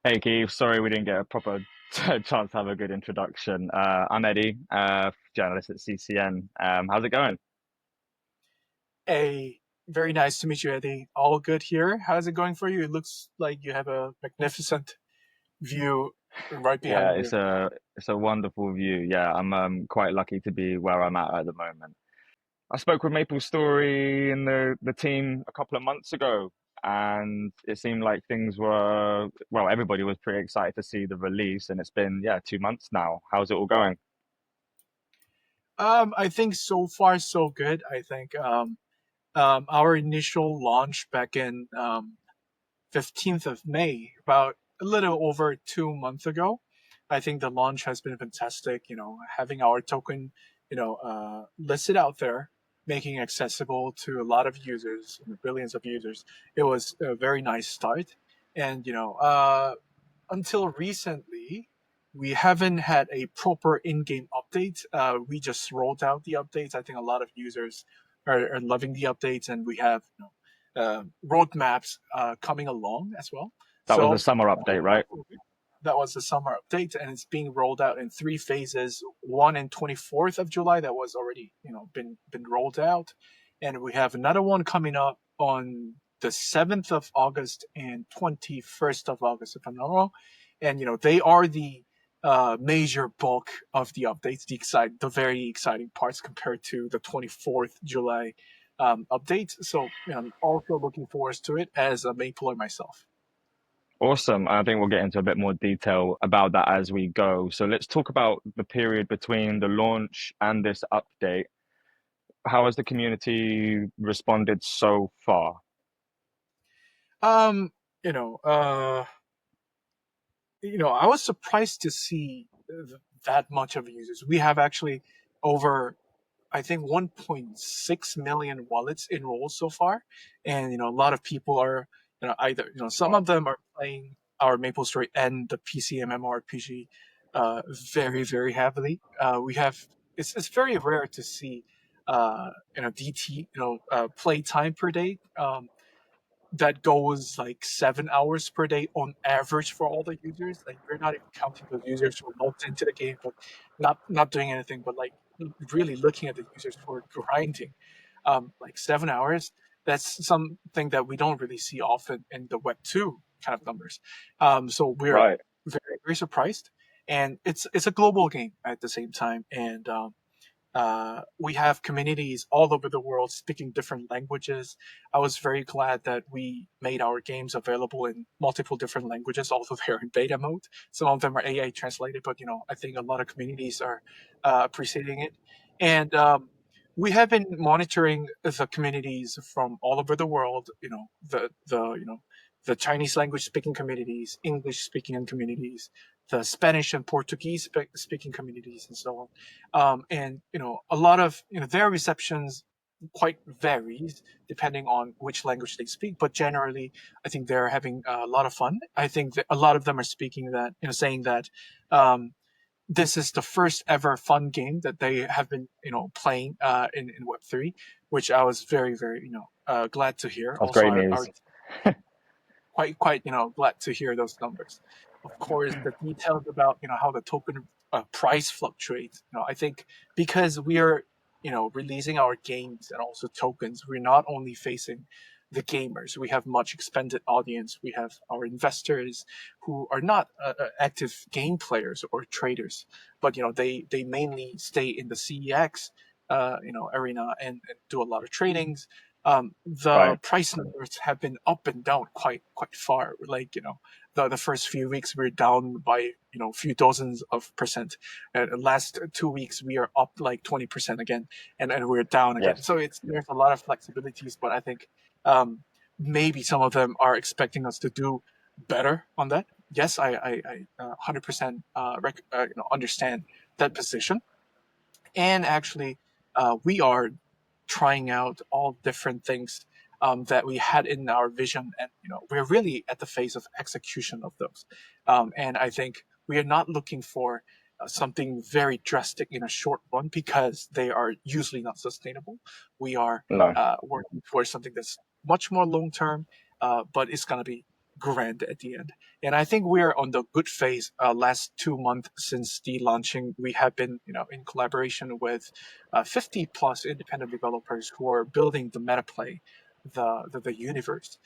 Hey Keith, sorry we didn't get a proper chance to have a good introduction. I'm Eddie, journalist at CCN. How's it going? Hey, very nice to meet you, Eddie. All good here. How's it going for you? It looks like you have a magnificent view right Yeah, behind you. it's a wonderful view. Yeah, I'm quite lucky to be where I'm at the moment. I spoke with MapleStory and the team a couple of months ago, and it seemed like things were well, everybody was pretty excited to see the release, and it's been 2 months now. How's it all going? I think so far so good. I think our initial launch back in 15th of May, about a little over 2 months ago. I think the launch has been fantastic. Having our token, listed out there, making it accessible to a lot of users, billions of users. It was a very nice start. And, until recently, we haven't had a proper in-game update. We just rolled out the updates. I think a lot of users are loving the updates, and we have roadmaps coming along as well. That was the So summer update, right? that was the summer update, and it's being rolled out in three phases. One in 24th of July that was already been rolled out, and we have another one coming up on the 7th of August and 21st of August, if I'm not wrong. And they are the major bulk of the updates, the very exciting parts compared to the 24th July update. So I'm also looking forward to it as a Mapler myself. Awesome. I think we'll get into a bit more detail about that as we go. So let's talk about the period between the launch and this update. How has the community responded so far? Um, you know, uh, I was surprised to see that much of users. We have actually over, I think, 1.6 million wallets enrolled so far, and a lot of people are, either some Wow. of them are playing our MapleStory and the PC MMORPG very very heavily. We have it's very rare to see DT play time per day. That goes like 7 hours per day on average for all the users. Like we're not even counting those users who are logged into the game, but not doing anything, but like really looking at the users who are grinding. Like 7 hours. That's something that we don't really see often in the Web 2 kind of numbers. So we're Right. very very surprised, and it's a global game at the same time, and we have communities all over the world speaking different languages. I was very glad that we made our games available in multiple different languages, although they're in beta mode. Some of them are AI translated, but I think a lot of communities are appreciating it. And we have been monitoring the communities from all over the world. The Chinese language speaking communities, English speaking communities, the Spanish and Portuguese speaking communities, and so on. And a lot of their receptions quite varies depending on which language they speak, but generally I think they're having a lot of fun. I think that a lot of them are speaking that saying that um, this is the first ever fun game that they have been playing in Web3, which I was very very glad to hear. That's Also great our news. quite glad to hear those numbers. Of course, the details about how the token price fluctuates. I think because we are releasing our games and also tokens, we're not only facing the gamers. We have much expanded audience. We have our investors who are not active game players or traders, but they mainly stay in the CEX arena and do a lot of tradings. The Right. price numbers have been up and down quite far. Like the first few weeks we're down by a few dozens of percent. And the last 2 weeks we are up like 20% again, and we're down again. Yes. So there's a lot of flexibilities, but I think um, maybe some of them are expecting us to do better on that. Yes, I 100% understand that position, and actually we are trying out all different things that we had in our vision, and we're really at the phase of execution of those. And I think we are not looking for something very drastic in a short run because they are usually not sustainable. We are No. working towards something that's much more long term, but it's going to be grand at the end. And I think we are on the good phase. Last 2 months since the launching, we have been, in collaboration with 50 plus independent developers who are building the metaplay, the universe,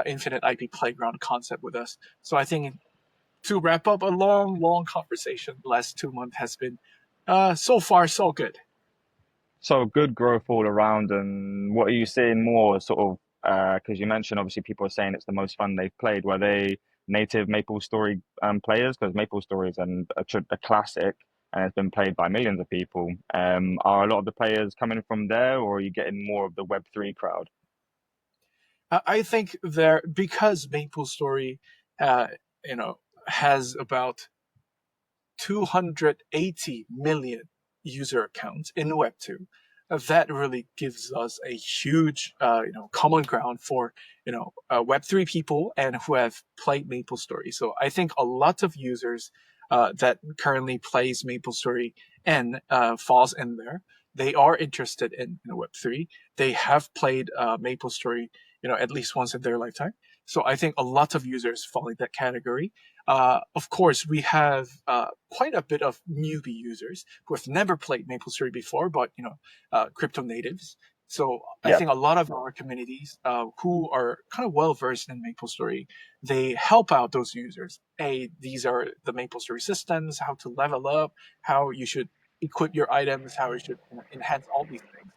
infinite IP playground concept with us. So I think to wrap up a long, long conversation, the last 2 months has been so far so good. So good growth all around. And what are you seeing more sort of, because you mentioned obviously people are saying it's the most fun they've played. Were they native MapleStory players? Because MapleStory is a classic and it's been played by millions of people. Are a lot of the players coming from there, or are you getting more of the Web3 crowd? I think there because MapleStory, uh, has about 280 million user accounts in Web2. That really gives us a huge, common ground for, Web3 people and who have played MapleStory. So I think a lot of users that currently plays MapleStory and falls in there. They are interested in, Web3. They have played MapleStory, at least once in their lifetime. So I think a lot of users fall in that category. Of course, we have quite a bit of newbie users who have never played MapleStory before, but crypto natives. So I Yeah. think a lot of our communities who are kind of well versed in MapleStory, they help out those users. Hey, these are the MapleStory systems, how to level up, how you should equip your items, how you should enhance all these things.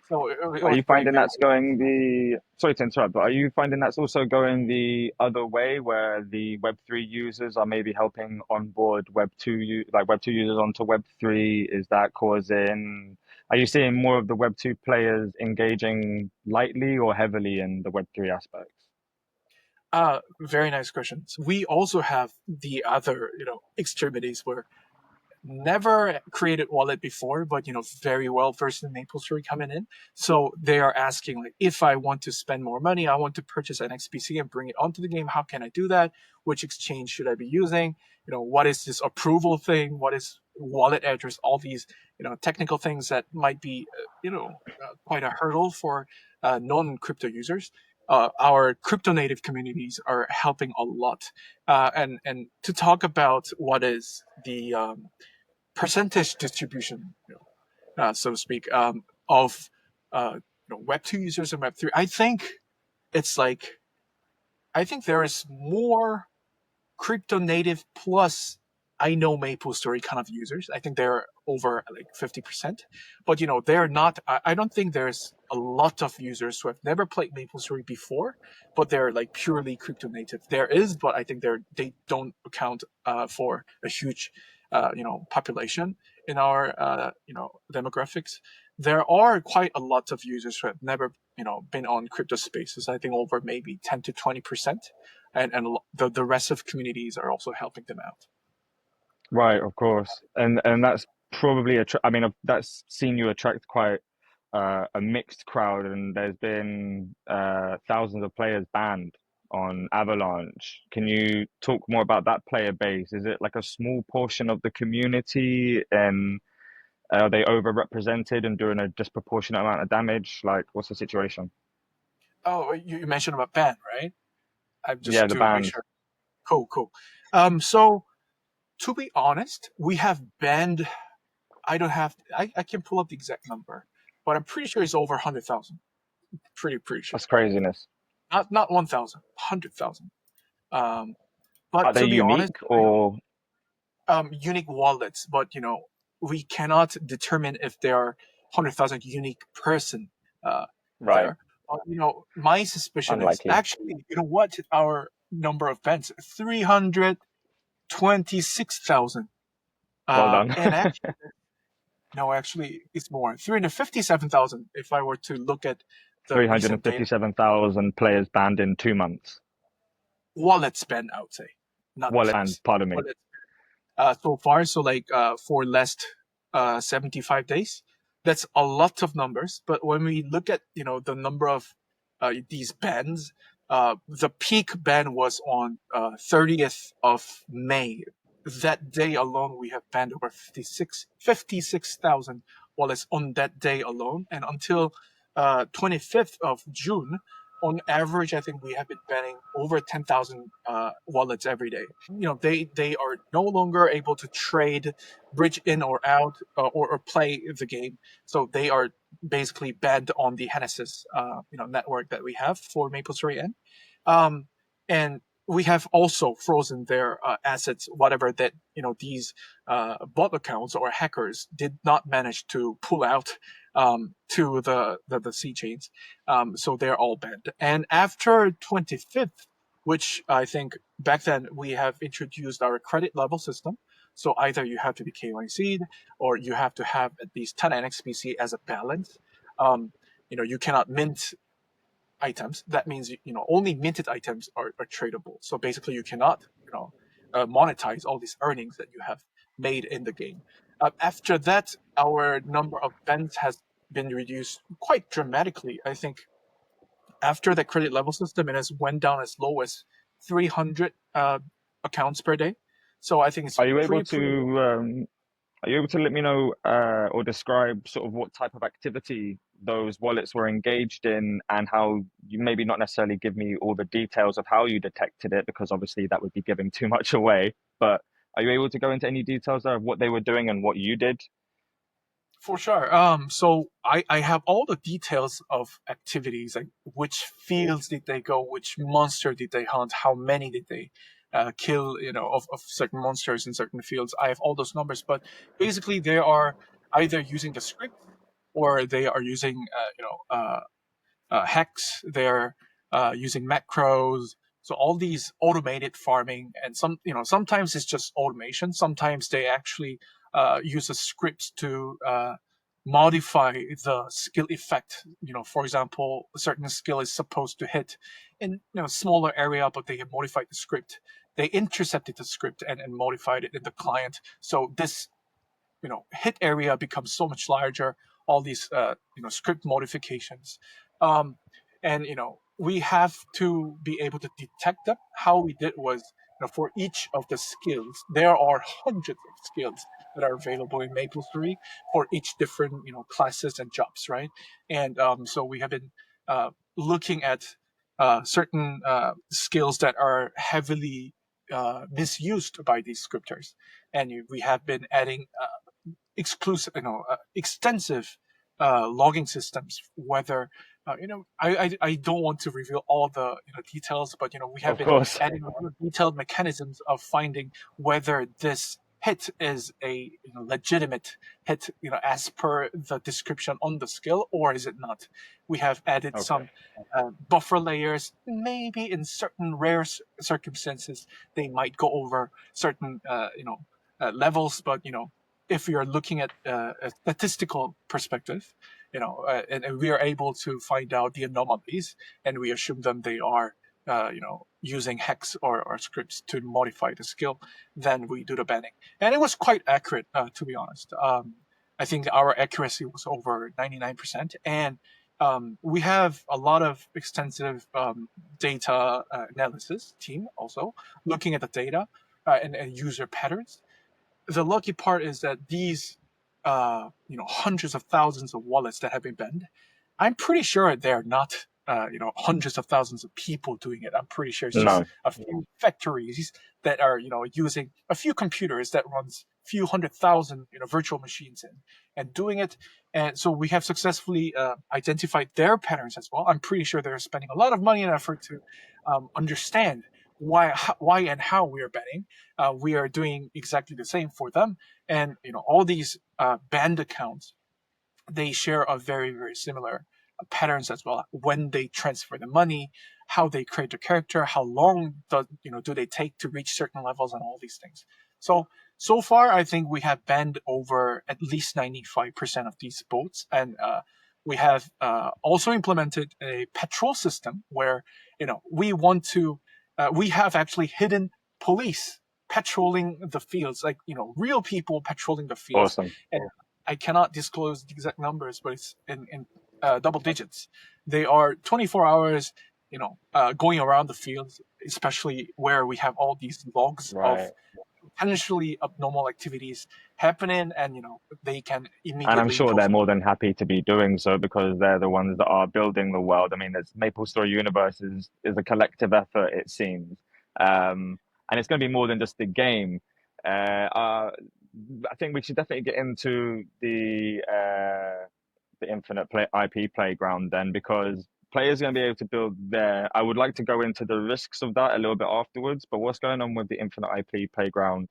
So it Are was you very, finding very that's going the, sorry to interrupt, but are you finding that's also going the other way where the Web3 users are maybe helping onboard Web2 users onto Web3? Is that causing, are you seeing more of the Web2 players engaging lightly or heavily in the Web3 aspects? very nice questions. We also have the other, extremities where never created wallet before, but very well versed in MapleStory coming in. So they are asking like, if I want to spend more money, I want to purchase an XPC and bring it onto the game. How can I do that? Which exchange should I be using? What is this approval thing? What is wallet address? All these technical things that might be quite a hurdle for non-crypto users. Our crypto native communities are helping a lot. And to talk about what is the percentage distribution, so to speak, of Web2 users and Web3. It's like I think there is more crypto native plus I know MapleStory kind of users. I think they're over like 50%, but they're not. I don't think there's a lot of users who have never played MapleStory before, but they're like purely crypto native. There is, but I think they don't account for a huge, population in our demographics. There are quite a lot of users who have never been on crypto spaces. I think over maybe 10 to 20%, and the rest of communities are also helping them out. Right, of course. And that's probably I mean, that's seen you attract quite a mixed crowd, and there's been thousands of players banned on Avalanche. Can you talk more about that player base? Is it like a small portion of the community, and are they overrepresented and doing a disproportionate amount of damage? Like, what's the situation? Oh, you mentioned about ban, right? I'm Yeah, just the to make bans. sure. Cool, cool. So to be honest, we have banned. I don't have. I can pull up the exact number, but I'm pretty sure it's over 100,000. Pretty sure. That's craziness. Not 1,000, 100,000. Um, but Are they to be honest, unique or unique wallets, but we cannot determine if there are 100,000 unique person right? there. My suspicion is Unlikely. actually, what our number of bans 326,000. Well done. And actually, no, actually, it's more 357,000. If I were to look at the recent data, 357,000 players banned in 2 months. wallets ban, I would say, not Wallet and players. pardon me. Wallet so far. So like for last 75 days, that's a lot of numbers. But when we look at the number of these bans, the peak ban was on 30th of May. That day alone, we have banned over 56,000 wallets on that day alone, and until 25th of June. on average, I think we have been banning over 10,000 wallets every day. They are no longer able to trade, bridge in or out, or play the game. So they are basically banned on the Genesis network that we have for MapleStory N. Um, and we have also frozen their assets, whatever that these bot accounts or hackers did not manage to pull out to the C chains. So they're all banned. And after 25th, which I think back then we have introduced our credit level system. So either you have to be KYC'd or you have to have at least 10 NXPC as a balance. You cannot mint items. That means only minted items are tradable. So basically, you cannot monetize all these earnings that you have made in the game. After that, our number of bans has been reduced quite dramatically. I think after the credit level system, it has went down as low as 300 accounts per day. So I think it's Are you able pretty low. to are you able to let me know or describe sort of what type of activity those wallets were engaged in and how you maybe not necessarily give me all the details of how you detected it because obviously that would be giving too much away. But are you able to go into any details there of what they were doing and what you did? For sure. So I have all the details of activities, like which fields did they go, which monster did they hunt, how many did they kill, of certain monsters in certain fields. I have all those numbers, but basically they are either using the script or they are using, hex. They're using macros. So all these automated farming, and sometimes it's just automation. Sometimes they actually use the scripts to modify the skill effect. For example, a certain skill is supposed to hit in smaller area, but they have modified the script. They intercepted the script and modified it in the client. So this hit area becomes so much larger. All these script modifications, um, and we have to be able to detect them. How we did was, for each of the skills, there are hundreds of skills that are available in MapleStory for each different classes and jobs, right? And so we have been looking at certain skills that are heavily misused by these scripters, and we have been adding exclusive, extensive logging systems. Whether I don't want to reveal all the details, but we have Of been course. adding a lot of detailed mechanisms of finding whether this hit is a legitimate hit, as per the description on the skill, or is it not. We have added Okay. some buffer layers. Maybe in certain rare circumstances, they might go over certain levels, but if we are looking at a statistical perspective, and we are able to find out the anomalies, and we assume them they are, using hex or scripts to modify the skill, then we do the banning. And it was quite accurate, to be honest. I think our accuracy was over 99%, and we have a lot of extensive data analysis team also looking at the data and user patterns. The lucky part is that these hundreds of thousands of wallets that have been banned, I'm pretty sure they're not hundreds of thousands of people doing it. I'm pretty sure it's just No. a few factories that are using a few computers that runs few hundred thousand virtual machines and doing it. And so we have successfully identified their patterns as well. I'm pretty sure they're spending a lot of money and effort to understand why and how we are banning. We are doing exactly the same for them, and all these banned accounts, they share a very very similar patterns as well. When they transfer the money, how they create the character, how long do they take to reach certain levels, and all these things. So far, I think we have banned over at least 95% of these boats, and we have also implemented a patrol system where we want to. We have actually hidden police patrolling the fields, like real people patrolling the fields, Awesome. and I cannot disclose the exact numbers, but it's in double digits. They are 24 hours, going around the fields, especially where we have all these logs of Right. potentially abnormal activities happening, and they can And I'm immediately sure go. they're more than happy to be doing so because they're the ones that are building the world. I mean, it's MapleStory Universe is a collective effort, it seems. And it's going to be more than just the game. I think we should definitely get into the Infinite Play IP playground then, because players are going to be able to build there. I would like to go into the risks of that a little bit afterwards, but what's going on with the Infinite IP playground?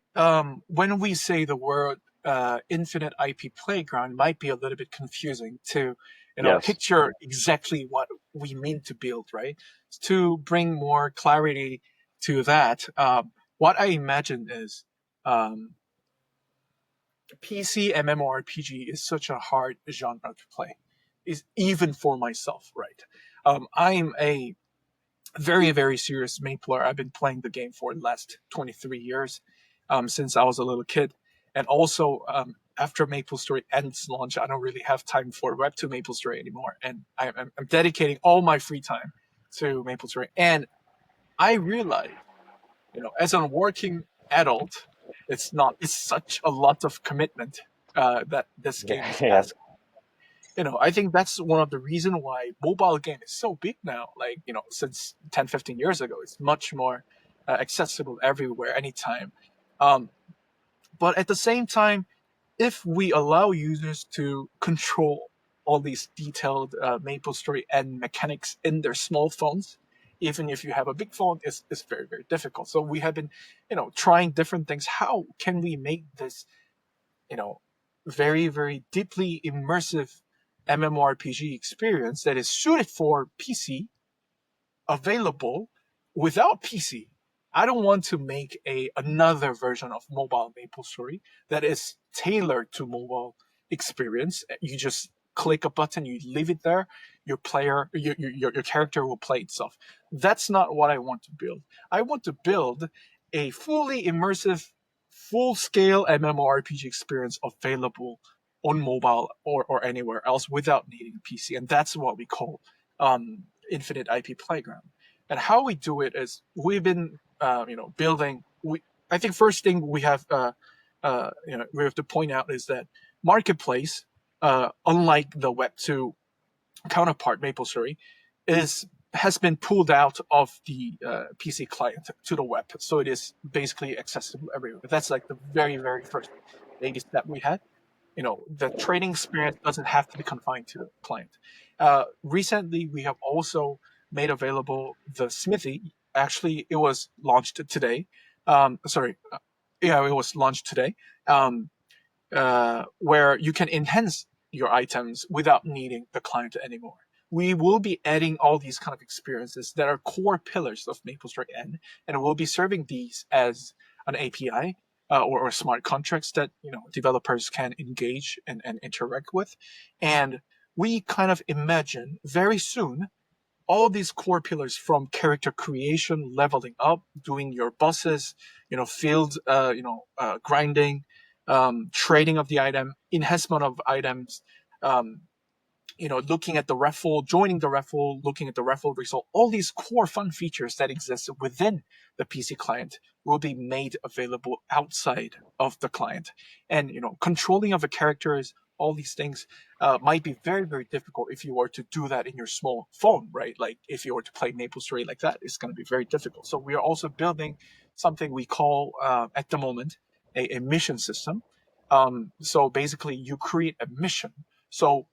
When we say the word infinite IP playground, might be a little bit confusing to Yes. picture exactly what we mean to build, right? To bring more clarity to that, what I imagine is um, PC MMORPG is such a hard genre to play, is even for myself, right? I'm a very, very serious Mapler. I've been playing the game for the last 23 years, since I was a little kid. And also, after MapleStory N's launch, I don't really have time for Web2 MapleStory anymore. And I'm dedicating all my free time to MapleStory. And I realized, as a working adult, it's such a lot of commitment that this game Yeah, is yeah. asking. I think that's one of the reason why mobile game is so big now. Like, since 10, 15 years ago, it's much more accessible everywhere, anytime. Um, but at the same time, if we allow users to control all these detailed MapleStory and mechanics in their small phones, even if you have a big phone, it's very, very difficult. So we have been, trying different things. How can we make this, you know, very, very deeply immersive MMORPG experience that is suited for PC, available without PC? I don't want to make another version of mobile MapleStory that is tailored to mobile experience. You just click a button, you leave it there, your character will play itself. That's not what I want to build. I want to build a fully immersive, full scale MMORPG experience available on mobile or anywhere else without needing a PC. And that's what we call Infinite IP Playground. And how we do it is we've been, building. I think first thing we have to point out is that marketplace, unlike the Web2 counterpart MapleStory, is has been pulled out of the PC client to the web, so it is basically accessible everywhere. That's like the very, very first baby step we had. The trading experience doesn't have to be confined to the client. Recently, we have also made available the Smithy. Actually, it was launched today. Sorry, yeah, it was launched today. Um, where you can enhance your items without needing the client anymore. We will be adding all these kind of experiences that are core pillars of MapleStory N, and we'll be serving these as an API or smart contracts that developers can engage and interact with. And we kind of imagine very soon all these core pillars, from character creation, leveling up, doing your bosses, field, grinding, trading of the item, enhancement of items, um, looking at the raffle, joining the raffle, looking at the raffle result, all these core fun features that exist within the PC client will be made available outside of the client. And, controlling of the characters, all these things might be very, very difficult if you were to do that in your small phone, right? Like if you were to play MapleStory like that, it's going to be very difficult. So we are also building something we call, at the moment, a mission system. So basically, you create a mission. So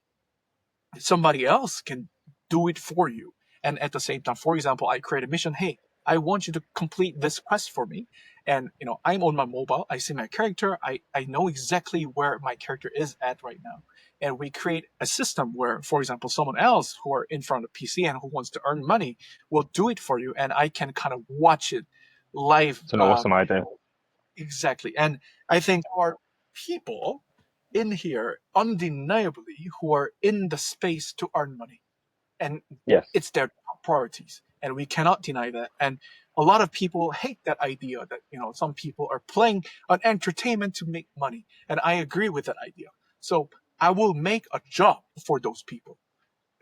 somebody else can do it for you. And at the same time, for example, I create a mission. Hey, I want you to complete this quest for me. And I'm on my mobile. I see my character. I know exactly where my character is at right now. And we create a system where, for example, someone else who are in front of PC and who wants to earn money will do it for you, and I can kind of watch it live. It's an awesome idea. Exactly. And I think our people in here undeniably who are in the space to earn money, and Yes. it's their top priorities, and we cannot deny that. And a lot of people hate that idea that some people are playing an entertainment to make money, and I agree with that idea. So I will make a job for those people.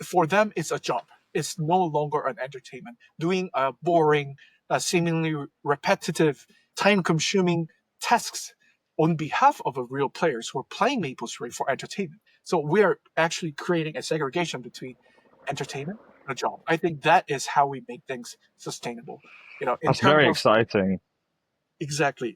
For them, it's a job. It's no longer an entertainment. Doing a boring, seemingly repetitive, time-consuming tasks on behalf of the real players who are playing MapleStory for entertainment. So we are actually creating a segregation between entertainment and a job. I think that is how we make things sustainable. In That's terms very of exciting. exactly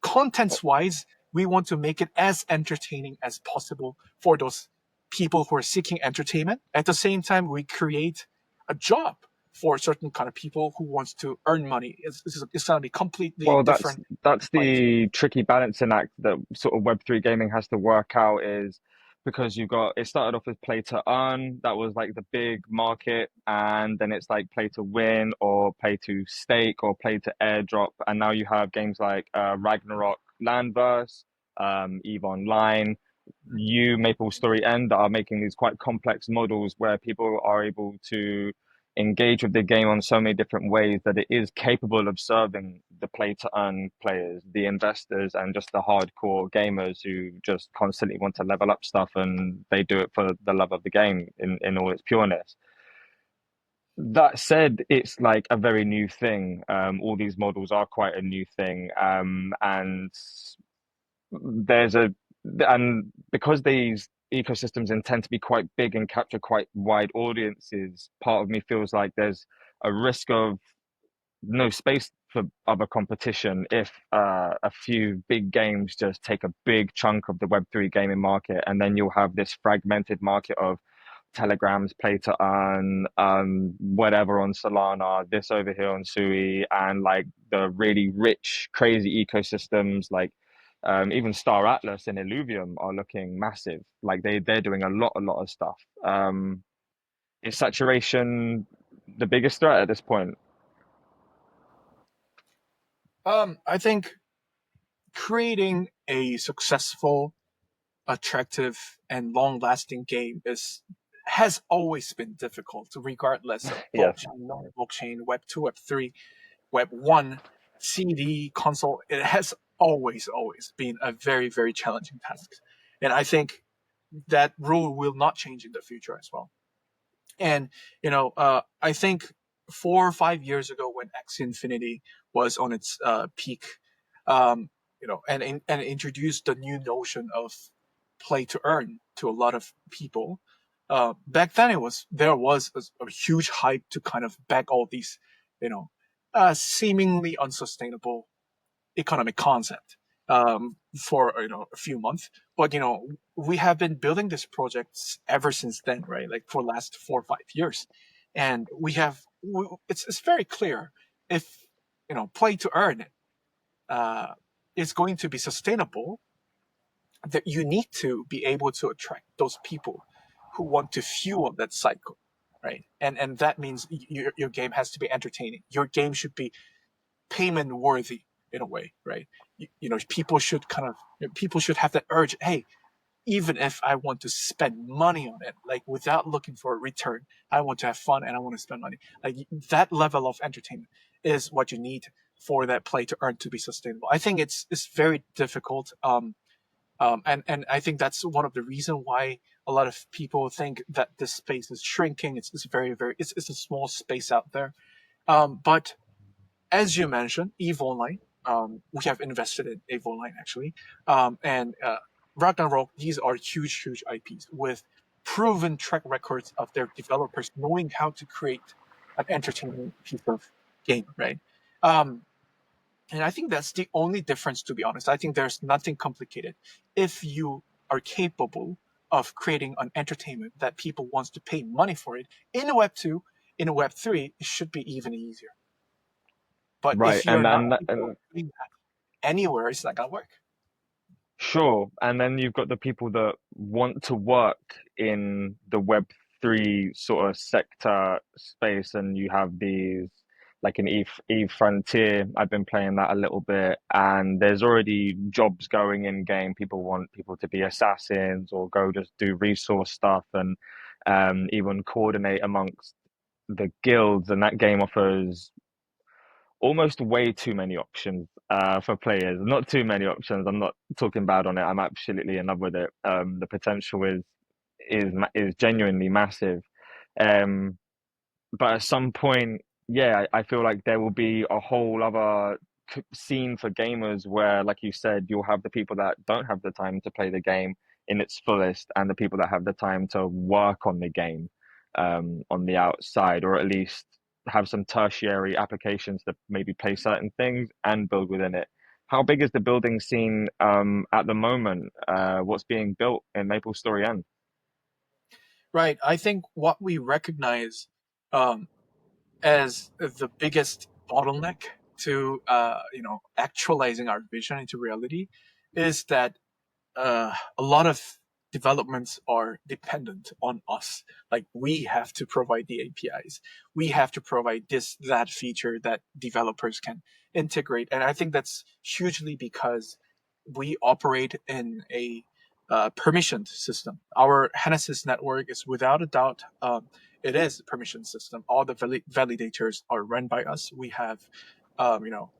contents wise, we want to make it as entertaining as possible for those people who are seeking entertainment. At the same time, we create a job for certain kind of people who wants to earn money. It's going to be completely Well, that's different that's playing field. the tricky balancing act that sort of Web3 gaming has to work out is because you got it started off as play to earn, that was like the big market, and then it's like play to win or play to stake or play to airdrop, and now you have games like Ragnarok Landverse, EVE Online, MapleStory N that are making these quite complex models where people are able to engage with the game on so many different ways that it is capable of serving the play to earn players, the investors, and just the hardcore gamers who just constantly want to level up stuff and they do it for the love of the game in all its pureness. That said, it's like a very new thing. All these models are quite a new thing. And there's a and because these ecosystems intend to be quite big and capture quite wide audiences, part of me feels like there's a risk of no space for other competition if a few big games just take a big chunk of the Web3 gaming market, and then you'll have this fragmented market of Telegrams, Play to Earn, whatever on Solana, this over here on Sui, and like the really rich, crazy ecosystems like even Star Atlas and Illuvium are looking massive. Like they're doing a lot of stuff. Is saturation the biggest threat at this point? I think creating a successful, attractive, and long-lasting game is has always been difficult, regardless of Yes. blockchain, non-blockchain, Web 2, Web 3, Web 1, CD, console. It has always been a very, very challenging task, and I think that rule will not change in the future as well. And I think 4 or 5 years ago, when X Infinity was on its peak, and introduced the new notion of play to earn to a lot of people. Back then, there was a huge hype to kind of back all these, seemingly unsustainable economic concept for a few months. But we have been building this project ever since then, right? Like for last 4 or 5 years, and it's very clear if play to earn uh, is going to be sustainable, that you need to be able to attract those people who want to fuel that cycle, right? And that means your game has to be entertaining. Your game should be payment worthy in a way, right? People should people should have that urge. Hey, even if I want to spend money on it, like without looking for a return, I want to have fun and I want to spend money. Like that level of entertainment is what you need for that play to earn to be sustainable. I think it's very difficult. And I think that's one of the reasons why a lot of people think that this space is shrinking. It's very very it's a small space out there. But as you mentioned, Eve Online, we have invested in Eve Online actually, and Ragnarok. These are huge IPs with proven track records of their developers knowing how to create an entertaining piece of game, right? Um, and I think that's the only difference, to be honest. I think there's nothing complicated. If you are capable of creating an entertainment that people wants to pay money for it in Web 2, in Web 3, it should be even easier. But Right. if you're not capable of doing that anywhere, it's not gonna work. Sure. And then you've got the people that want to work in the Web3 sort of sector space, and you have these like an Eve Frontier. I've been playing that a little bit, and there's already jobs going in game. People want people to be assassins or go just do resource stuff and even coordinate amongst the guilds, and that game offers almost way too many options for players. Not too many options. I'm not talking bad on it. I'm absolutely in love with it. The potential is genuinely massive. But at some point, yeah, I feel like there will be a whole other scene for gamers where, like you said, you'll have the people that don't have the time to play the game in its fullest, and the people that have the time to work on the game on the outside, or at least have some tertiary applications to maybe play certain things and build within it. How big is the building scene at the moment? What's being built in MapleStory N? Right. I think what we recognize um, as the biggest bottleneck to actualizing our vision into reality is that a lot of developments are dependent on us. Like we have to provide the APIs. We have to provide this, that feature that developers can integrate. And I think that's hugely because we operate in a permissioned system. Our Genesis network is without a doubt, it is a permission system. All the validators are run by us. We have, you know,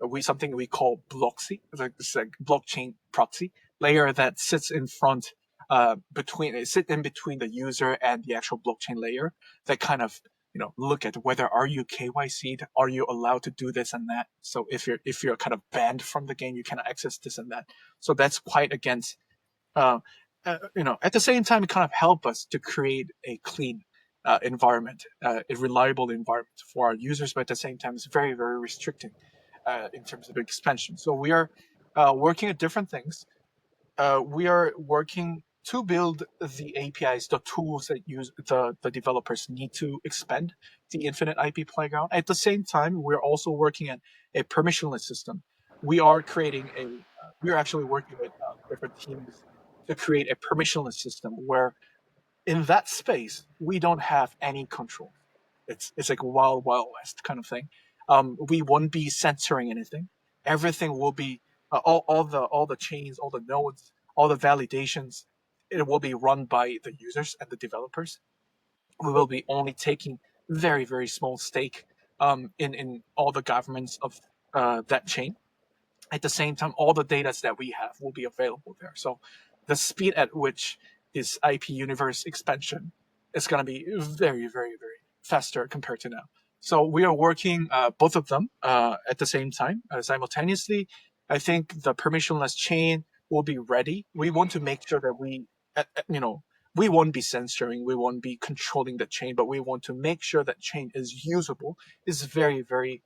we something we call blockchain, it's like blockchain proxy layer that sits in front sit in between the user and the actual blockchain layer that kind of look at whether are you KYC'd, are you allowed to do this and that. So if you're kind of banned from the game, you cannot access this and that. So that's quite against uh, at the same time, it kind of help us to create a clean environment, a reliable environment for our users, but at the same time, it's very, very restricting in terms of expansion. So we are working at different things. We are working to build the APIs, the tools that the developers need to expand the infinite IP playground. At the same time, we're also working on a permissionless system. We are creating we are actually working with different teams to create a permissionless system where in that space we don't have any control. It's like wild wild west kind of thing. We won't be censoring anything. Everything will be all the chains, all the nodes, all the validations. It will be run by the users and the developers. We will be only taking very very small stake in all the governments of that chain. At the same time, all the data that we have will be available there. So the speed at which this IP universe expansion is going to be very, very, very faster compared to now. So we are working both of them at the same time, simultaneously. I think the permissionless chain will be ready. We want to make sure that we won't be censoring, we won't be controlling the chain, but we want to make sure that chain is usable, is very, very,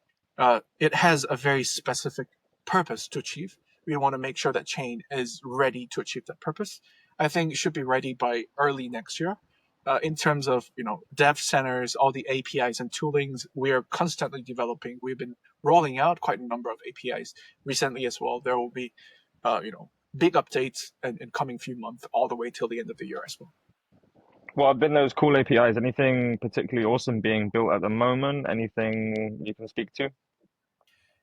it has a very specific purpose to achieve. We want to make sure that chain is ready to achieve that purpose. I think it should be ready by early next year. In terms of dev centers, all the APIs and toolings, we are constantly developing. We've been rolling out quite a number of APIs recently as well. There will be, big updates in coming few months, all the way till the end of the year as well. What have been those cool APIs? Anything particularly awesome being built at the moment? Anything you can speak to?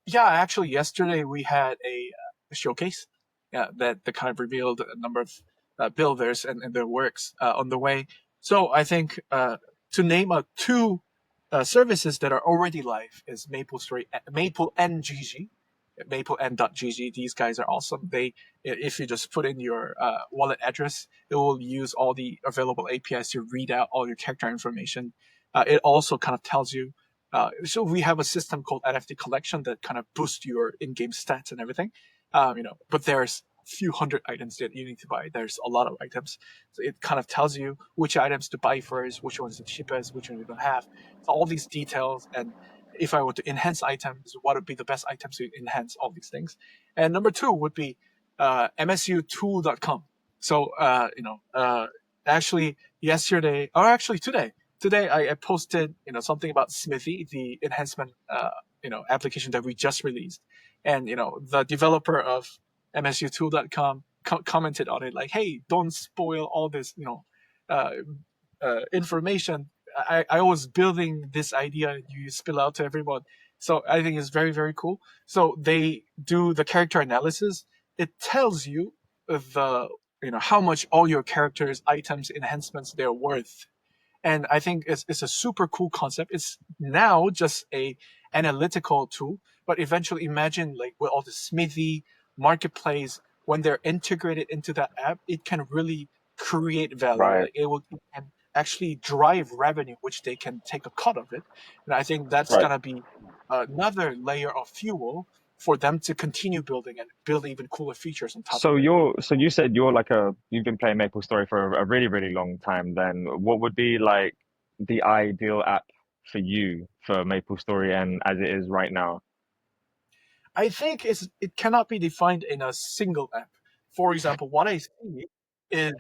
Yeah, actually, yesterday we had a showcase that kind of revealed a number of builders and their works on the way. So I think to name two services that are already live is Maple NGG, MapleN.gg. These guys are awesome. If you just put in your wallet address, it will use all the available APIs to read out all your character information. It also kind of tells you so we have a system called NFT collection that kind of boosts your in-game stats and everything. But there's a few hundred items that you need to buy. There's a lot of items. So it kind of tells you which items to buy first, which one's the cheapest, which one you don't have. So all these details, and if I were to enhance items, what would be the best items to enhance all these things? And number two would be msutool.com. So actually yesterday, or actually today I posted something about Smithy, the enhancement application that we just released, and the developer of msutool.com commented on it like, hey, don't spoil all this uh, information. I was building this idea, you spill out to everyone. So I think it's very very cool. So they do the character analysis. It tells you the how much all your characters, items, enhancements they're worth, and I think it's a super cool concept. It's now just a analytical tool, but eventually imagine like with all the Smithy marketplace, when they're integrated into that app, it can really create value. Right, Like it can actually drive revenue, which they can take a cut of it. And I think that's right. gonna be another layer of fuel for them to continue building and build even cooler features on top of So it. you said you've been playing MapleStory for a really, really long time then. What would be like the ideal app for you for MapleStory N as it is right now? I think it cannot be defined in a single app. For example, what I see is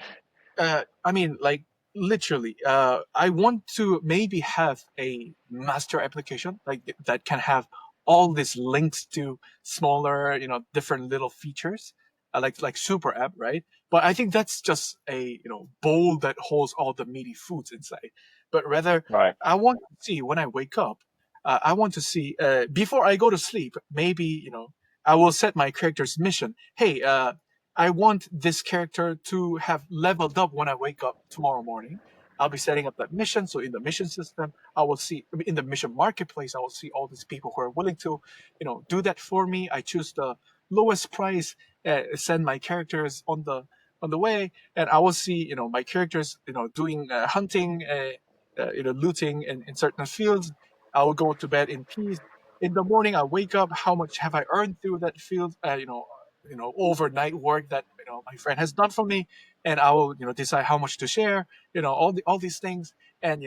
I mean, like literally, I want to maybe have a master application like that can have all these links to smaller, different little features, like super app, right? But I think that's just a bowl that holds all the meaty foods inside. But rather, Right, I want to see when I wake up. I want to see before I go to sleep. Maybe I will set my character's mission. Hey, I want this character to have leveled up when I wake up tomorrow morning. I'll be setting up that mission. So in the mission system, I will see in the mission marketplace, I will see all these people who are willing to, do that for me. I choose the lowest price, send my characters on the way, and I will see, my characters, doing hunting, looting in certain fields. I will go to bed in peace. In the morning, I wake up. How much have I earned through that field? Overnight work that my friend has done for me, and I will decide how much to share. All these things, and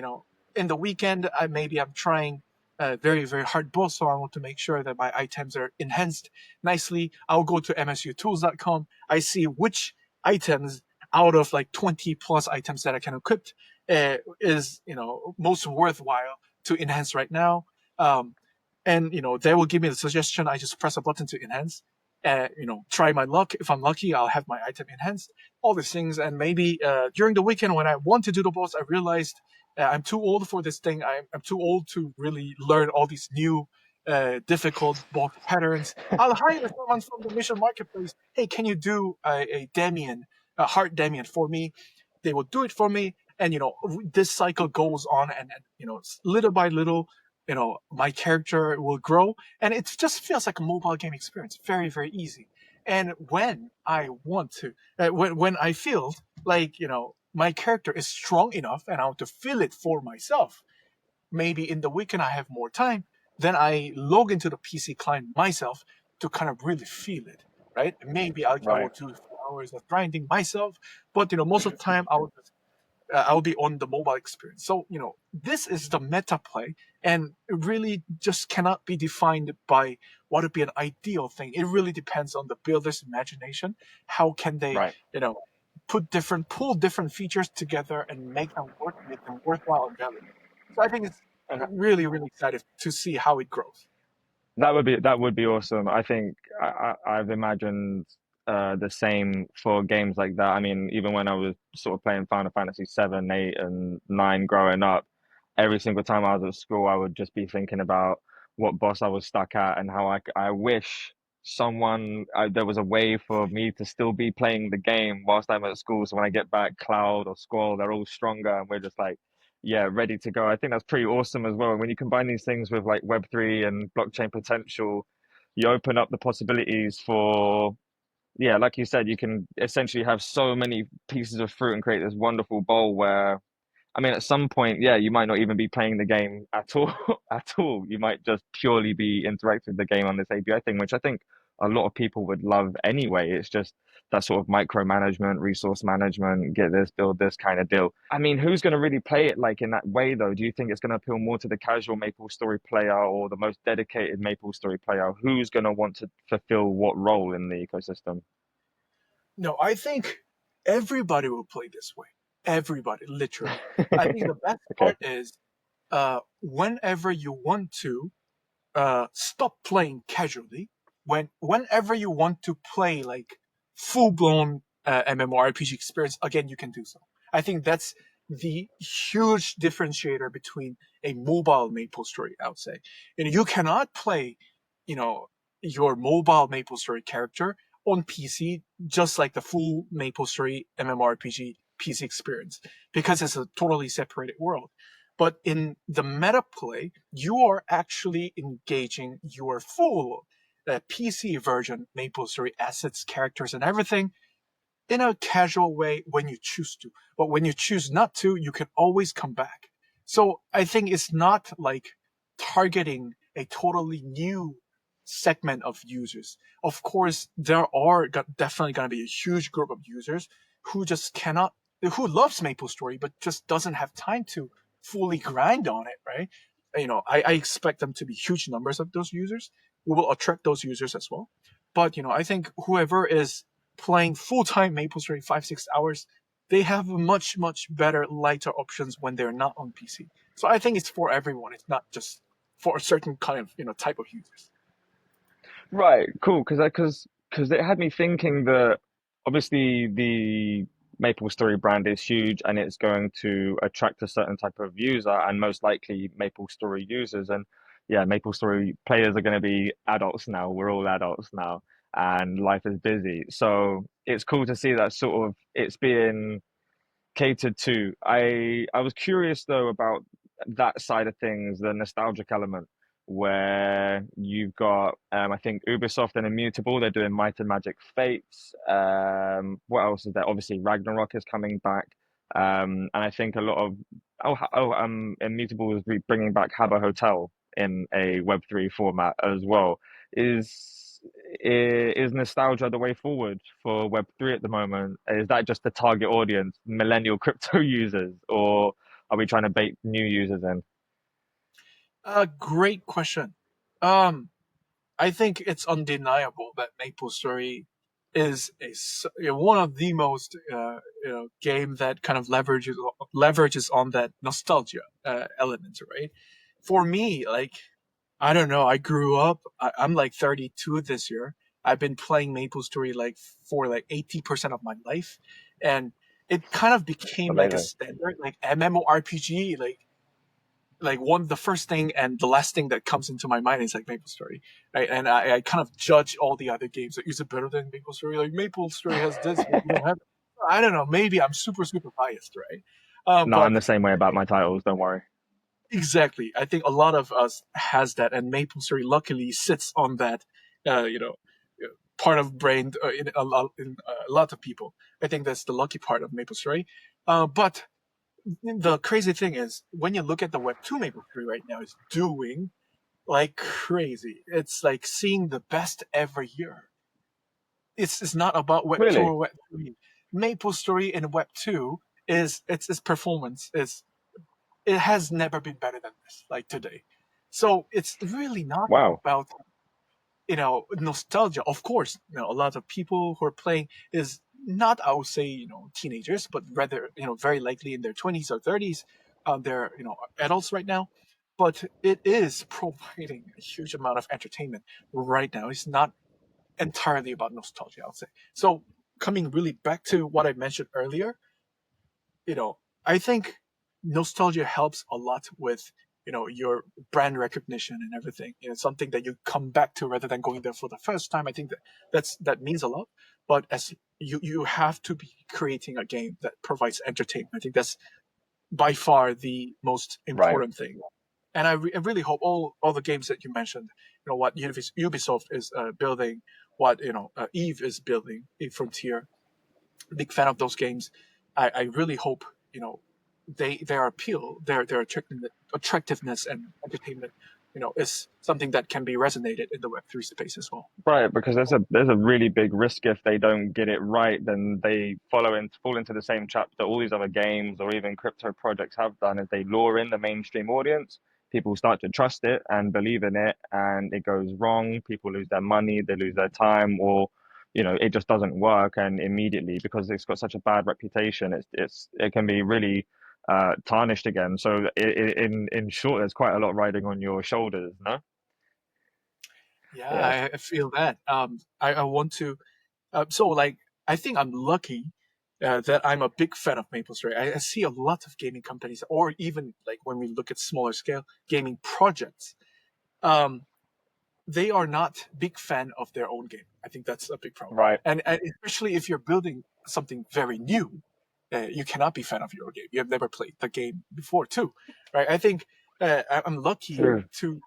in the weekend, I'm trying very very hard boss, so I want to make sure that my items are enhanced nicely. I'll go to msutools.com. I see which items out of like 20 plus items that I can equip is most worthwhile to enhance right now. Um, and they will give me the suggestion. I just press a button to enhance. Try my luck. If I'm lucky, I'll have my item enhanced. All these things, and maybe during the weekend when I want to do the boss, I realized I'm too old for this thing. I'm too old to really learn all these new difficult boss patterns. I'll hire someone from the mission marketplace. Hey, can you do a Damien, a hard Damien for me? They will do it for me, and this cycle goes on, and little by little, my character will grow, and it just feels like a mobile game experience, very very easy. And when I want to, when I feel like my character is strong enough, and I want to feel it for myself, maybe in the weekend I have more time, then I log into the PC client myself to kind of really feel it, right? Maybe I will right. do 4 hours of grinding myself, but most of the time I'll be on the mobile experience. So, this is the meta play, and it really just cannot be defined by what would be an ideal thing. It really depends on the builder's imagination. How can they, Right. pull different features together and make them work, make them worthwhile and valuable. So I think it's And really, really excited to see how it grows. that would be awesome. I think I've imagined the same for games like that. I mean, even when I was sort of playing Final Fantasy 7, 8, and 9 growing up, every single time I was at school, I would just be thinking about what boss I was stuck at and how I wish there was a way for me to still be playing the game whilst I'm at school. So when I get back, Cloud or Squall, they're all stronger and we're just like, yeah, ready to go. I think that's pretty awesome as well. When you combine these things with like Web3 and blockchain potential, you open up the possibilities for, yeah, like you said, you can essentially have so many pieces of fruit and create this wonderful bowl where, I mean, at some point, yeah, you might not even be playing the game at all, at all. You might just purely be interacting with the game on this API thing, which I think a lot of people would love anyway. It's just that sort of micromanagement, resource management, get this, build this kind of deal. I mean, who's going to really play it like in that way, though? Do you think it's going to appeal more to the casual MapleStory player or the most dedicated MapleStory player? Who's going to want to fulfill what role in the ecosystem? No, I think everybody will play this way. Everybody, literally. I think the best Okay, part is whenever you want to stop playing casually, whenever you want to play like full blown MMORPG experience, again you can do so. I think that's the huge differentiator between a mobile MapleStory, I would say. You cannot play, you know, your mobile MapleStory character on PC just like the full MapleStory MMORPG PC experience because it's a totally separated world. But in the meta play, you are actually engaging your full PC version MapleStory assets, characters, and everything in a casual way when you choose to. But when you choose not to, you can always come back. So I think it's not like targeting a totally new segment of users. Of course, there are definitely going to be a huge group of users who just cannot, who loves MapleStory, but just doesn't have time to fully grind on it, right? I expect them to be huge numbers of those users. We will attract those users as well. But, I think whoever is playing full time MapleStory 5-6 hours, they have much, much better, lighter options when they're not on PC. So I think it's for everyone. It's not just for a certain kind of, type of users. Right, cool. Because it had me thinking that obviously the MapleStory brand is huge and it's going to attract a certain type of user and most likely MapleStory users. And yeah, MapleStory players are going to be adults now. We're all adults now, and life is busy. So it's cool to see that sort of it's being catered to. I was curious though about that side of things, the nostalgic element, where you've got I think Ubisoft and Immutable, they're doing Might and Magic Fates. What else is there? Obviously Ragnarok is coming back. And I think a lot of Immutable is bringing back Habbo Hotel in a Web3 format as well. Is is nostalgia the way forward for Web3 at the moment? Is that just the target audience, millennial crypto users, or are we trying to bait new users in? Great question. Um, I think it's undeniable that MapleStory is one of the most game that kind of leverages on that nostalgia element, right? For me, like I don't know, I grew up. I'm like 32 this year. I've been playing MapleStory like for like 80% of my life, and it kind of became like a Amazing. standard, like MMORPG, like one the first thing and the last thing that comes into my mind is like MapleStory, right? And I kind of judge all the other games. Like, is it better than MapleStory? Like MapleStory has this, but you don't have it. I don't know. Maybe I'm super biased, right? No, I'm But the same way about my titles, don't worry. exactly, I think a lot of us has that, and MapleStory luckily sits on that, part of brain in a lot of people. I think that's the lucky part of MapleStory. But the crazy thing is, when you look at the Web 2 MapleStory right now, it's doing like crazy. It's like seeing the best every year. It's not about Web two Really? or Web three. MapleStory in Web two is its performance is it has never been better than this like today. So it's really not Wow. about nostalgia. Of course, a lot of people who are playing is not, I would say, teenagers, but rather, very likely in their 20s or 30s. They're, adults right now, but it is providing a huge amount of entertainment right now. It's not entirely about nostalgia, I would say. So coming really back to what I mentioned earlier, I think nostalgia helps a lot with your brand recognition and everything. Something that you come back to rather than going there for the first time. I think that means a lot. But as you have to be creating a game that provides entertainment. I think that's by far the most Right. important thing. And I really hope all the games that you mentioned, what Ubisoft is building, what Eve is building, Eve Frontier, big fan of those games. I really hope their appeal, their attractiveness and entertainment, is something that can be resonated in the Web3 space as well. Right, because there's a really big risk if they don't get it right, then they fall into the same trap that all these other games or even crypto projects have done, is they lure in the mainstream audience. People start to trust it and believe in it, and it goes wrong. People lose their money, they lose their time, or it just doesn't work. And immediately, because it's got such a bad reputation, it can be really tarnished again. So in short, there's quite a lot riding on your shoulders, no? Yeah, Yeah. I feel that. I want to. So like, I think I'm lucky that I'm a big fan of MapleStory. I see a lot of gaming companies, or even like when we look at smaller scale gaming projects, um, they are not big fan of their own game. I think that's a big problem, Right. and especially if you're building something very new, you cannot be fan of your own game. You have never played the game before, too, right? I think I'm lucky True. to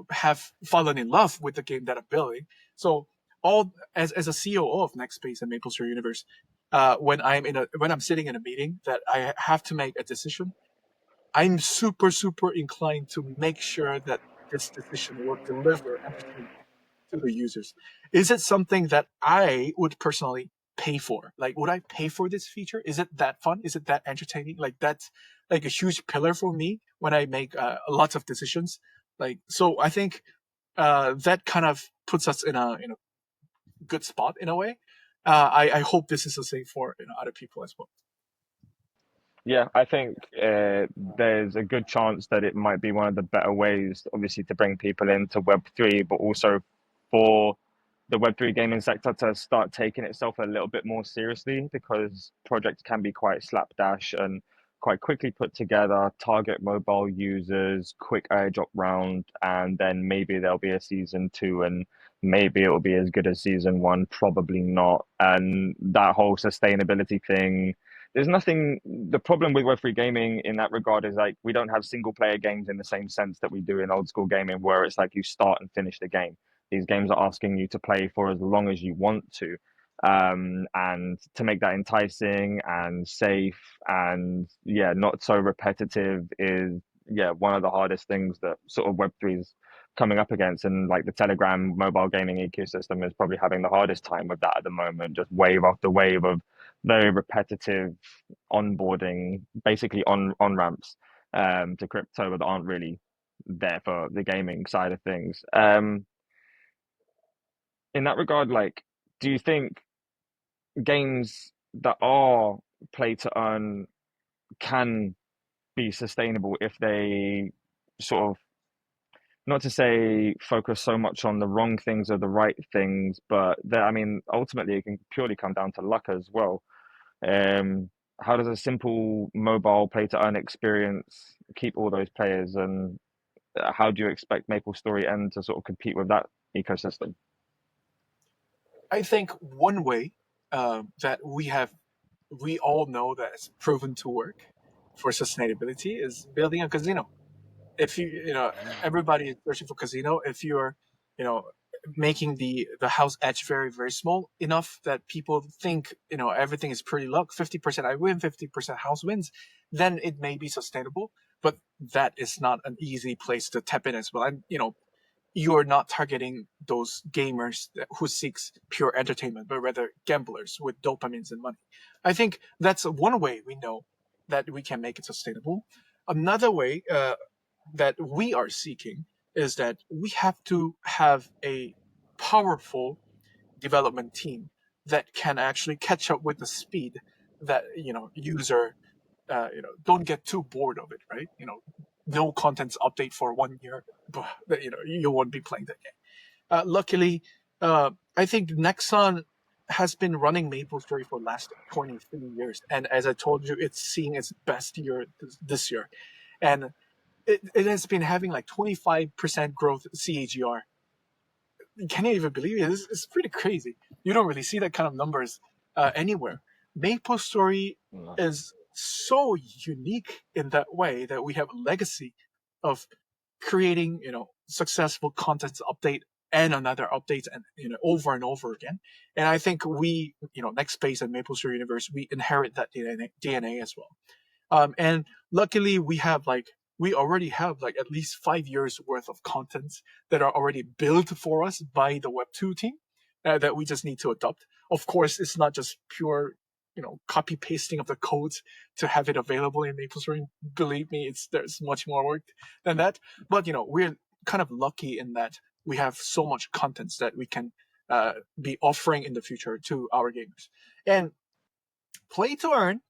have fallen in love with the game that I'm building. So all as a COO of Nextbase and MapleStory Universe, when I'm sitting in a meeting that I have to make a decision, I'm super inclined to make sure that this decision will deliver entertainment. to the users. Is it something that I would personally pay for? Like, would I pay for this feature? Is it that fun? Is it that entertaining? Like, that's like a huge pillar for me when I make lots of decisions. Like, so I think that kind of puts us in a good spot in a way. I hope this is the same for other people as well. Yeah, I think there's a good chance that it might be one of the better ways, obviously, to bring people into Web3, but also for the Web3 gaming sector to start taking itself a little bit more seriously, because projects can be quite slapdash and quite quickly put together, target mobile users, quick airdrop round, and then maybe there'll be a season two, and maybe it will be as good as season one, probably not. And that whole sustainability thing, there's nothing. The problem with Web3 gaming in that regard is like we don't have single player games in the same sense that we do in old school gaming, where it's like you start and finish the game. These games are asking you to play for as long as you want to, and to make that enticing and safe and yeah, not so repetitive is yeah one of the hardest things that sort of Web3 is coming up against. And like the Telegram mobile gaming ecosystem is probably having the hardest time with that at the moment. Just wave after wave of very repetitive onboarding, basically on ramps to crypto that aren't really there for the gaming side of things. In that regard, like, do you think games that are play to earn can be sustainable if they sort of, not to say focus so much on the wrong things or the right things, but I mean, ultimately it can purely come down to luck as well. Um, how does a simple mobile play to earn experience keep all those players, and how do you expect MapleStory N to sort of compete with that ecosystem? I think one way that we all know that it's proven to work for sustainability is building a casino. If everybody is searching for casino. If you're you know making the house edge very small enough that people think everything is pretty luck, 50% I win, 50% house wins, then it may be sustainable. But that is not an easy place to tap in as well. And you're not targeting those gamers who seeks pure entertainment, but rather gamblers with dopamines and money. I think that's one way we know that we can make it sustainable. Another way that we are seeking is that we have to have a powerful development team that can actually catch up with the speed that user don't get too bored of it, right? No contents update for 1 year, but you won't be playing that game. Luckily, I think Nexon has been running MapleStory for the last 23 years, and as I told you, it's seeing its best year this year, and it has been having like 25% growth CAGR. Can you even believe it? It's pretty crazy. You don't really see that kind of numbers anywhere. MapleStory No. is so unique in that way that we have a legacy of creating, successful content update and another update and over and over again. And I think we, Next Space and MapleStory Universe, we inherit that DNA as well. And luckily, we already have like at least 5 years worth of content that are already built for us by the Web2 team that we just need to adopt. Of course, it's not just pure, copy pasting of the codes to have it available in MapleStory. Believe me, there's much more work than that. But we're kind of lucky in that we have so much content that we can be offering in the future to our gamers. And play to earn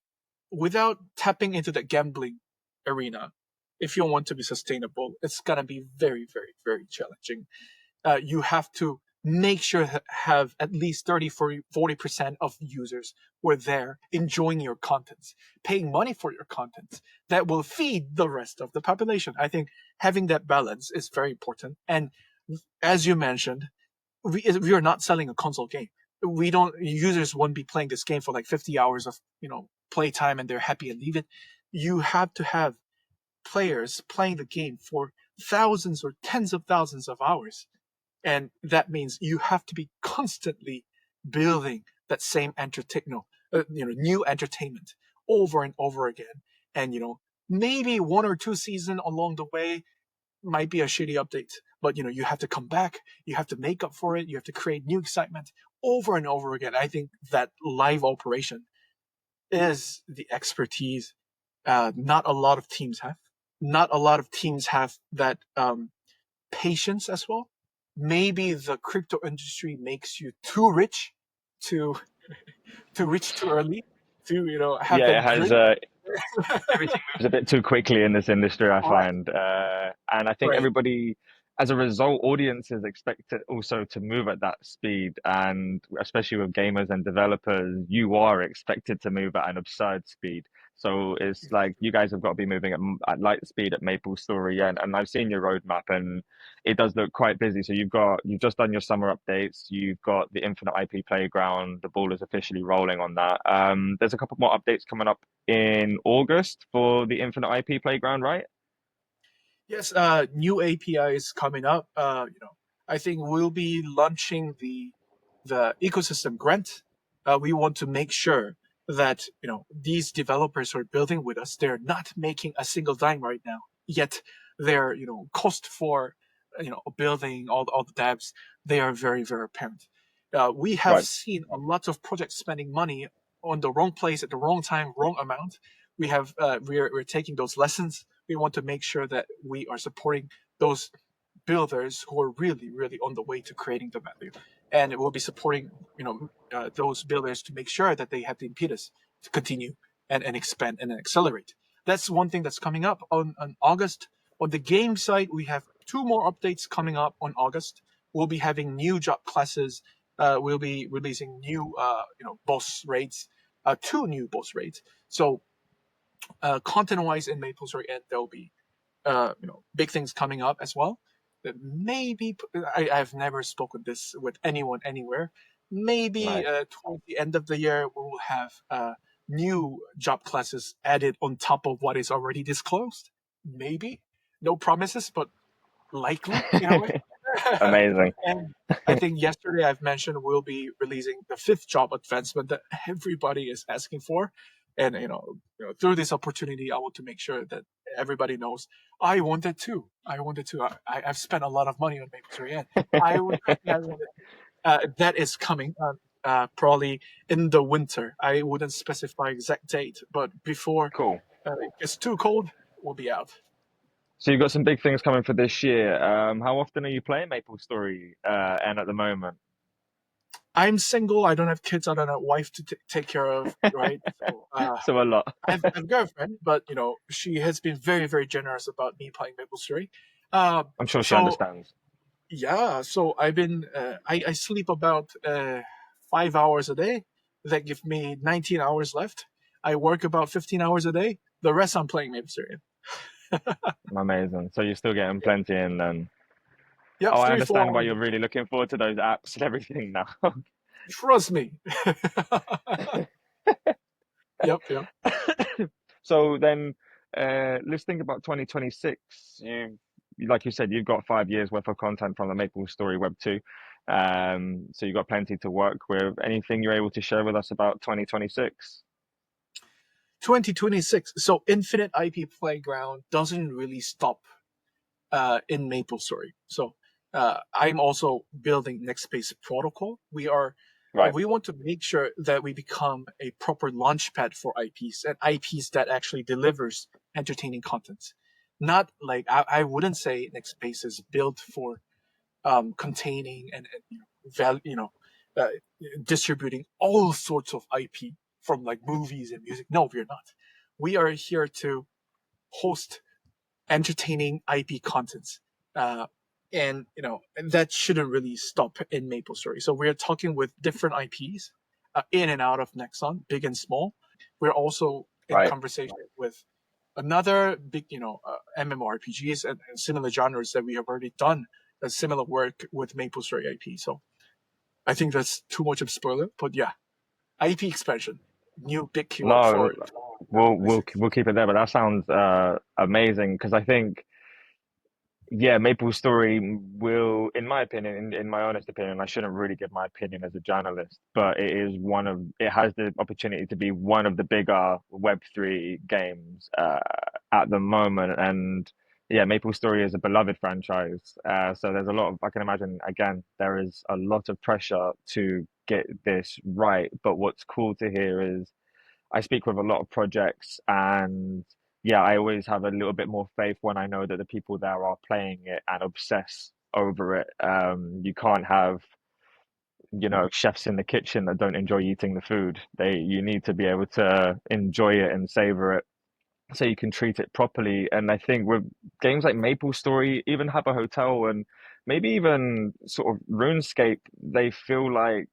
without tapping into the gambling arena, if you want to be sustainable, it's gonna be very challenging. You have to make sure to have at least 30, 40% of users who are there enjoying your content, paying money for your content that will feed the rest of the population. I think having that balance is very important. And as you mentioned, we are not selling a console game. We don't Users won't be playing this game for like 50 hours of playtime and they're happy and leave it. You have to have players playing the game for thousands or tens of thousands of hours, and that means you have to be constantly building that same new entertainment over and over again. And maybe one or two seasons along the way might be a shitty update, but you have to come back, you have to make up for it, you have to create new excitement over and over again. I think that live operation is the expertise not a lot of teams have. Not a lot of teams have that patience as well. Maybe the crypto industry makes you too rich to reach too early, to have Yeah, it that has. grit. Everything moves a bit too quickly in this industry, I Right, find. And I think right. everybody, as a result, audiences expect it also to move at that speed. And especially with gamers and developers, you are expected to move at an absurd speed. So it's like you guys have got to be moving at light speed at MapleStory, and I've seen your roadmap, and it does look quite busy. So you've just done your summer updates. You've got the Infinite IP Playground. The ball is officially rolling on that. There's a couple more updates coming up in August for the Infinite IP Playground, right? Yes, new APIs coming up. I think we'll be launching the ecosystem grant. We want to make sure that these developers who are building with us, they're not making a single dime right now. Yet their cost for building all the devs, they are very very apparent. We have Right. seen a lot of projects spending money on the wrong place at the wrong time, wrong amount. We're taking those lessons. We want to make sure that we are supporting those builders who are really really on the way to creating the value, and we'll be supporting those builders to make sure that they have the impetus to continue and expand and accelerate. That's one thing that's coming up on August. On the game side, we have two more updates coming up on August. We'll be having new job classes. We'll be releasing new boss rates, two new boss rates. So content wise in MapleStory, and there'll be big things coming up as well. That maybe I've never spoken this with anyone anywhere. Maybe Nice. towards the end of the year we will have new job classes added on top of what is already disclosed. Maybe no promises, but likely in a way. Amazing. And I think yesterday I've mentioned we'll be releasing the fifth job advancement that everybody is asking for. And through this opportunity, I want to make sure that everybody knows I want it too. I want it too. I've spent a lot of money on MapleStory, and I want it. That is coming probably in the winter. I wouldn't specify exact date, but before Cool. it gets too cold, we'll be out. So you've got some big things coming for this year. How often are you playing MapleStory N at the moment? I'm single. I don't have kids. I don't have a wife to take care of. Right. So So a lot. I've got a girlfriend, but she has been very very generous about me playing MapleStory. I'm sure she So understands. yeah. So I've been. I sleep about 5 hours a day. That give me 19 hours left. I work about 15 hours a day. The rest I'm playing MapleStory. Amazing. So you're still getting plenty in then. Yep, Oh, I three four understand why hours. you're really looking forward to those apps and everything now. Trust me. Yep. Yep. So then, let's think about 2026. Like you said, you've got 5 years worth of content from the MapleStory Web 2. So you've got plenty to work with. Anything you're able to share with us about 2026? 2026. So Infinite IP Playground doesn't really stop in MapleStory. So I'm also building Next Space Protocol. Right, We want to make sure that we become a proper launchpad for IPs and IPs that actually delivers entertaining content. Not like I wouldn't say Next Space is built for containing and uh, distributing all sorts of IP from like movies and music. No, we're not. We are here to host entertaining IP contents. Uh, and that shouldn't really stop in MapleStory. So we're talking with different IPs in and out of Nexon, big and small. We're also in right. conversation with another big, MMORPGs and similar genres that we have already done a similar work with MapleStory IP. So I think that's too much of a spoiler, but yeah, IP expansion, new big keyword No, for we'll 2026. keep it there. But that sounds amazing because I think, yeah, MapleStory will, in my opinion, in my honest opinion, I shouldn't really give my opinion as a journalist, but it has the opportunity to be one of the bigger Web3 games at the moment. And yeah, MapleStory is a beloved franchise. So there's a lot of, I can imagine, again, there is a lot of pressure to get this right. But what's cool to hear is I speak with a lot of projects, and yeah, I always have a little bit more faith when I know that the people there are playing it and obsess over it. You can't have, chefs in the kitchen that don't enjoy eating the food. You need to be able to enjoy it and savor it so you can treat it properly. And I think with games like MapleStory, even Have a Hotel, and maybe even sort of RuneScape, they feel like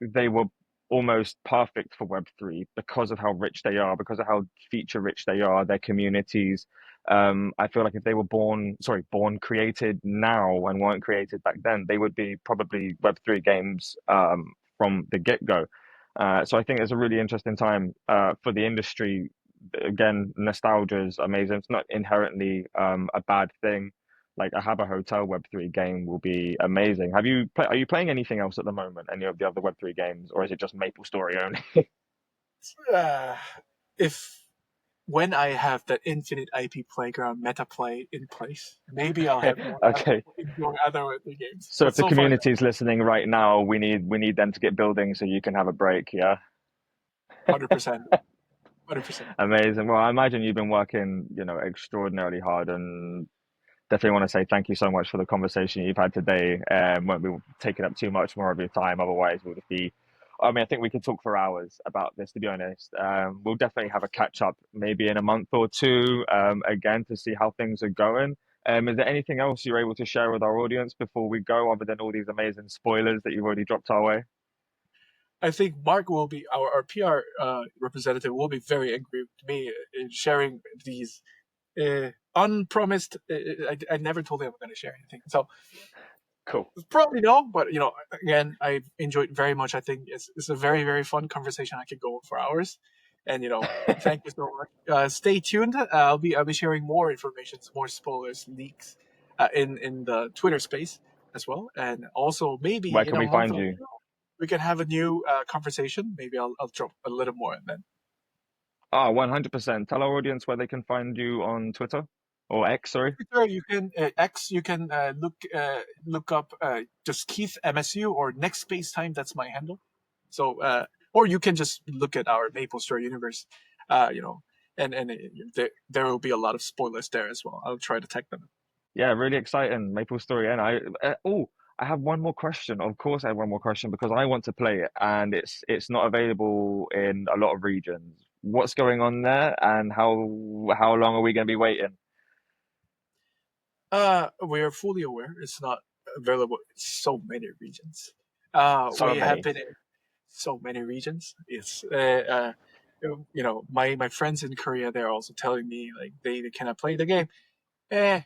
they were almost perfect for Web3 because of how rich they are, because of how feature rich they are, their communities. I feel like if they were created now and weren't created back then, they would be probably Web3 games from the get-go. So I think it's a really interesting time for the industry. Again, nostalgia is amazing. It's not inherently a bad thing. Like a Have a Hotel Web3 game will be amazing. Are you playing anything else at the moment? Any of the other Web3 games, or is it just MapleStory only? Uh, if when I have that infinite IP playground meta play in place, maybe I'll have more time Okay. to enjoy other Web3 games. So But if the so far, community is listening right now, we need them to get building so you can have a break, yeah? 100%, 100%. Amazing. Well, I imagine you've been working, extraordinarily hard, and definitely want to say thank you so much for the conversation you've had today. Won't be taking up too much more of your time. Otherwise, we'll just be. I mean, I think we could talk for hours about this, to be honest. We'll definitely have a catch up maybe in a month or two, again, to see how things are going. Is there anything else you're able to share with our audience before we go, other than all these amazing spoilers that you've already dropped our way? I think Mark will be our PR representative will be very angry with me in sharing these unpromised. I never told him I'm going to share anything, so Cool. probably no. But again, I enjoyed very much. I think it's a very very fun conversation. I could go on for hours, and thank you so much. Stay tuned. I'll be sharing more information, more spoilers, leaks, in the Twitter space as well, and also maybe Where in can a we month find or you? two we can have a new conversation. Maybe I'll drop a little more and then. 100%. Tell our audience where they can find you on Twitter or X, sorry. Twitter, you can X. You can look up just Keith MSU or Next Space Time. That's my handle. So or you can just look at our MapleStory Universe. Uh, you know, and there will be a lot of spoilers there as well. I'll try to tag them. Yeah, really exciting. MapleStory N. I have one more question. Of course, I have one more question because I want to play it, and it's not available in a lot of regions. What's going on there, and how long are we going to be waiting? We are fully aware it's not available in so many regions. So We have many. been in so many regions. It's my friends in Korea, they're also telling me like they cannot play the game. Eh,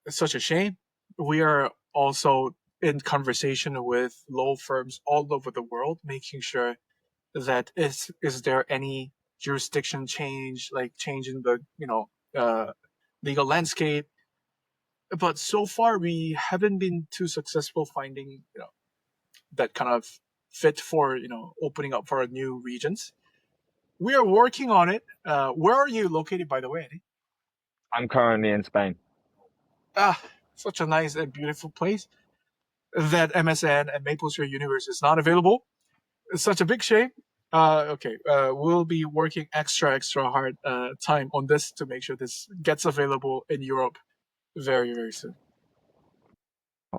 it's such a shame. We are also in conversation with law firms all over the world, making sure that is there any jurisdiction change, like changing the legal landscape. But so far, we haven't been too successful finding that kind of fit for opening up for new regions. We are working on it. Where are you located, by the way, Eddie? I'm currently in Spain. Ah, such a nice and beautiful place. That MSN and MapleStory Universe is not available. It's such a big shame. Okay, we'll be working extra hard time on this to make sure this gets available in Europe very very soon.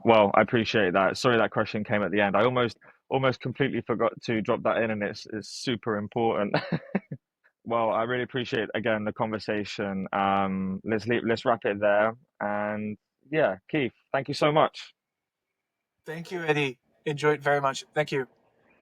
Well, I appreciate that. Sorry that question came at the end. I almost completely forgot to drop that in, and it's super important. Well, I really appreciate again the conversation. Let's wrap it there. And yeah, Keith, thank you so much. Thank you, Eddie. Enjoyed very much. Thank you.